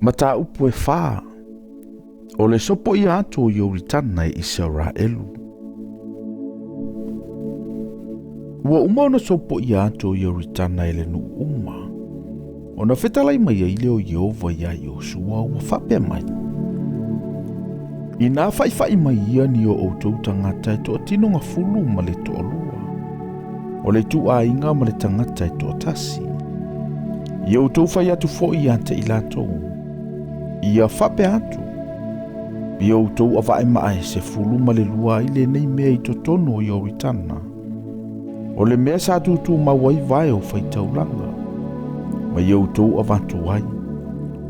Mata upu e wha. O le sopo I atu o Ioritana I Israelu. Ua umana sopo I atu o Ioritana ele nu uma. Ona whetalai mai ai leo Iova ia Iosua ua whapea mai. I nā whaiwhai mai ia ni o outou tangata e toa tinonga fulu ma le toa lua. O le tu a inga ma le tangata e toa tasi. I outou whai atu fo I ante I latou. Ia whapea atu. I outou awa e maa se fulu ma le lua I le nei mea I totono o Ioritana. O le mea sa tutu mawai vai o Faitaulanga. Ma I outou avatu ai.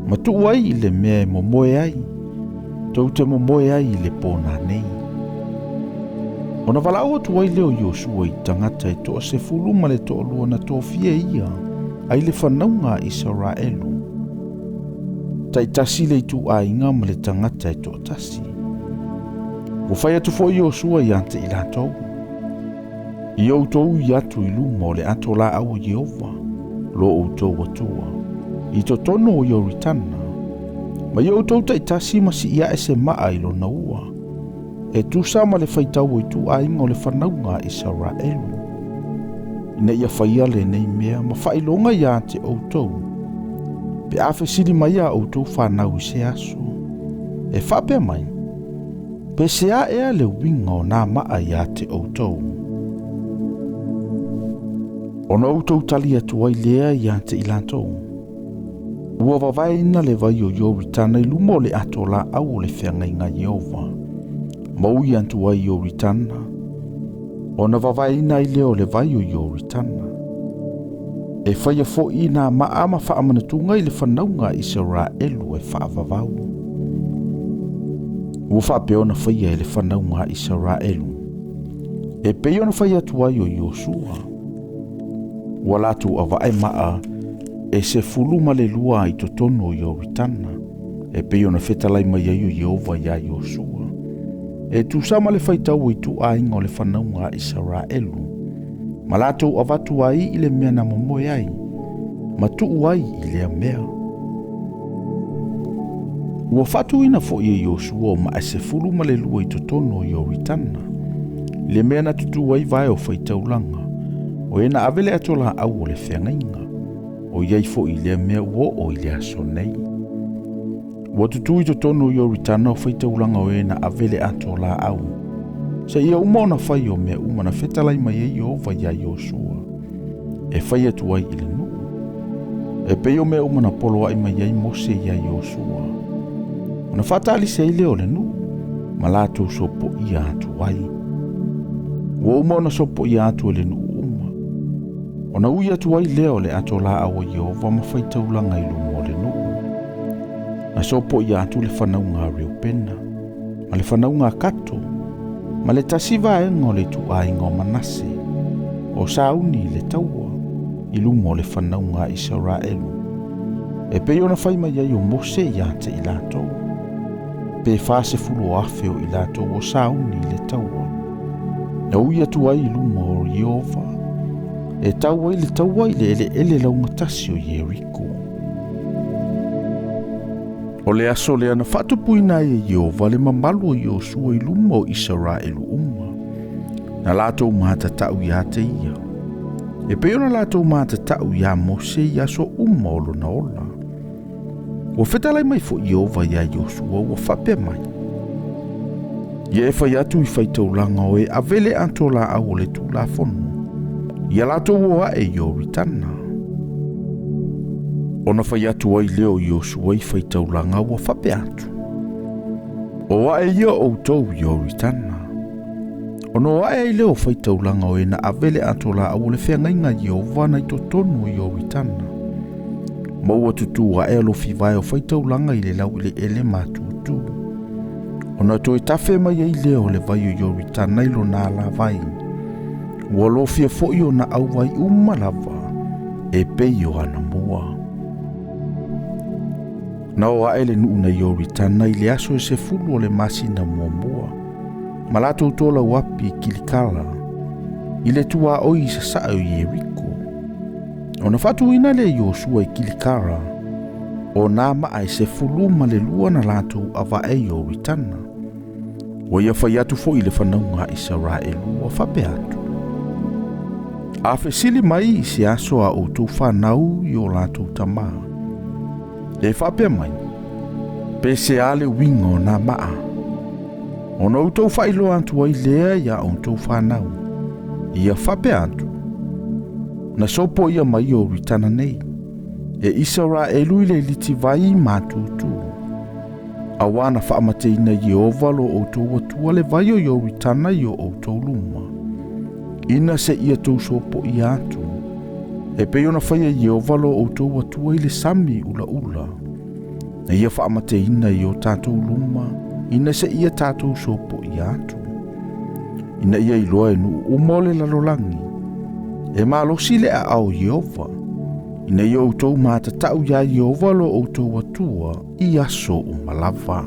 Ma tu ai I le mea e momoe ai. Tau te momoe ai I le pōna nei. Ona walau atu ai leo Iosua I tangata e toa se fulu ma le toa lua na toa fia ia. Ai le whanaunga Israelu. Tai tasi le tu a inga ma le tangata e toa tasi. Wo whai atu fo Iosua I ante I latou. I outou I atu I luma o le ato la au Iova. Lo outou atua. I to tono o Ioritana. Ma I outou tai tasi ma si ia e se maa I lo na ua. E tu sama le whaitau I tu a inga o le whanaunga Israelu. Ina ia whaia le nei mea ma whailonga I ante outou. Pe afe siri mai a outou whanau I se aso. E whapea mai. Pe se a ea le winga o nā maa I ate outou. Ona outou tali atu ai lea I ante I latou. Ua wawai ina le vai o Ioritana I luma o le ato la au o le Feagaiga Iova. Maui antu ai Ioritana. Ona wawai ina I leo le vai o Ioritana. E whaia fo I nā maama whaamanatunga I le whanaunga Israelu e whaavavau. Ua whaapeona whaia I le whanaunga Israelu. E peona whaia atu ai o Iosua. Ua latu awa e maa e se fulu ma le lua I totono o Ioritana. E peona whetalai mai ai o Iova ia Iosua. E tu sama le whaitau I tu a inga o le whanaunga Israelu. Ma lātou avatu ai I le mea na momoe ai. Ma tuu ai I lea mea. Ua whatu ina fo I Iosua o ma e se fulu ma le lua I totono o Ioritana. Le mea na tutu ai vai o Faitaulanga. O ena avele atola au o le Feagaiga. O iai fo I lea mea ua o I lea sonei. Ua tutu I totono o Ioritana o Faitaulanga o ena avele atola au. Sa ia umona whai o mea umana whetalai mai e Iova ia Iosua. E whai atu ai I le nuu. E peo mea umana polo ai mai ai Mose ia Iosua. Ona whatali se I leo le nuu. Ma lātou sopo ia atu ai. Ua umona sopo ia atu le nuu uma. Ona ui atu ai leo le ato la au Iova ma Faitaulanga I lumo le nuu. Na sopo ia atu le whanaunga Reupena. Ma le whanaunga Kato. Ma le tasiva e ngo le tu a ingo Manase. O sauni le taua. I lumo le whanaunga Israelu. E peona whai mai ai o Mose ia te I latou. Pe whase fulu afeo I latou o sauni le taua. Na ui atu ai I lumo o Iova. E taua I le taua I le ele launga tasi o Yeriko. O le aso le ana whatupuina e Iova le mamalu o Iosua I luma o Israelu uma. Na latou mātatau ia te ia. E peona latou mātatau ia Mose ia so uma o lona ola. Ua whetalai mai fo Iova ia Iosua ua whapea mai. Ia e whai atu I Faitaulanga o e avele antola au o le tūla whonu. Ia latou oa e Ioritana. Ona whai atu ai leo Iosua I Faitaulanga ua whape atu. Oa e ia outou Ioritana. Ona oa e leo Faitaulanga o ena avele atola au le Feagaiga Iova na I totono o Ioritana. Maua tutu a e alofi vai o Faitaulanga I le lau I le ele mātutu. Ona to e tafe mai ai leo le vai o Ioritana I lo nā la vai. Ua lofia fo'i o na au vai lava e pei o ana mua. Na o aele nuu na Ioritana I le aso e se fulu o le masina mua. Ma latou tola uapi I kilikala. I le tua oi I sasao I Yeriko. Ona whatuina le Iosua I kilikala. o nā maa e se fuluma le lua na lātou avae o ritana. O ia whai atu fo i le whanaunga Israelu o whape atu. A whesili mai i se aso a outou whanau i o lātou tamaa. E whape mai, pe se ale wingo nā maa. O na outou whailo atu ai lea ia outou whanau. Ia whape atu. Na sopo ia mai o ritana nei. E Israelu i le liti vai mātutu. Awana whaamateina Yehova lo outou atua le vai o ritana i o outou luma. Ina se ia tau sopo i atu. E peo na whaia Yehova lo outou atua i le sami ula ula. Na ia whaamateina i o tātou luma. Ina se ia tātou sopo i atu. Ina ia iloa e nu umole lalolangi. E malosi le a au Yehova. Ina ia outou mātatau ia Yehova lo outou atua i aso o malava.